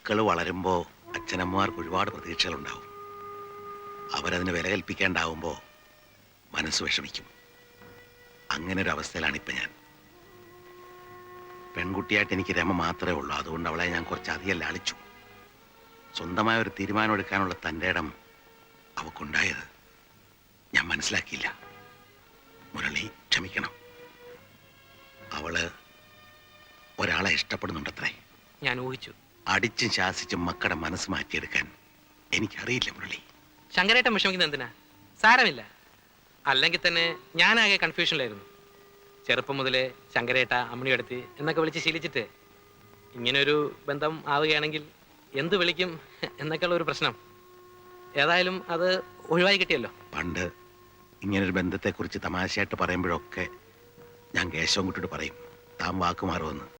മക്കൾ വളരുമ്പോൾ അച്ഛനമ്മമാർക്ക് ഒരുപാട് പ്രതീക്ഷകളുണ്ടാവും. അവരതിന് വില കൽപ്പിക്കാണ്ടാവുമ്പോൾ മനസ്സ് വിഷമിക്കും. അങ്ങനെ ഒരു അവസ്ഥയിലാണ് ഇപ്പം ഞാൻ. പെൺകുട്ടിയായിട്ട് എനിക്ക് രമ മാത്രമേ ഉള്ളൂ. അതുകൊണ്ട് അവളെ ഞാൻ കുറച്ചധികം ലാളിച്ചു. സ്വന്തമായ ഒരു തീരുമാനം എടുക്കാനുള്ള തൻ്റെ ഇടം അവക്കുണ്ടായത് ഞാൻ മനസ്സിലാക്കിയില്ല. മുരളി ക്ഷമിക്കണം. അവള് ഒരാളെ ഇഷ്ടപ്പെടുന്നുണ്ടത്രേ. ഞാൻ ഊഹിച്ചു. അടിച്ചും ശാസിച്ചും മക്കളുടെ മനസ്സ് മാറ്റിയെടുക്കാൻ എനിക്കറിയില്ല മുരളി. ശങ്കരേട്ടൻ വിഷമിക്കുന്ന എന്തിനാ? സാരമില്ല. അല്ലെങ്കിൽ തന്നെ ഞാനാകെ കൺഫ്യൂഷനിലായിരുന്നു. ചെറുപ്പം മുതലേ ശങ്കരേട്ട അമ്മണിയെടുത്ത് എന്നൊക്കെ വിളിച്ച് ശീലിച്ചിട്ട് ഇങ്ങനൊരു ബന്ധം ആവുകയാണെങ്കിൽ എന്ത് വിളിക്കും എന്നൊക്കെയുള്ള ഒരു പ്രശ്നം. ഏതായാലും അത് ഒഴിവായി കിട്ടിയല്ലോ. പണ്ട് ഇങ്ങനൊരു ബന്ധത്തെക്കുറിച്ച് തമാശയായിട്ട് പറയുമ്പോഴൊക്കെ ഞാൻ കേശവൻകുട്ടിയോട് പറയും, താൻ വാക്കുമാറുമെന്ന്.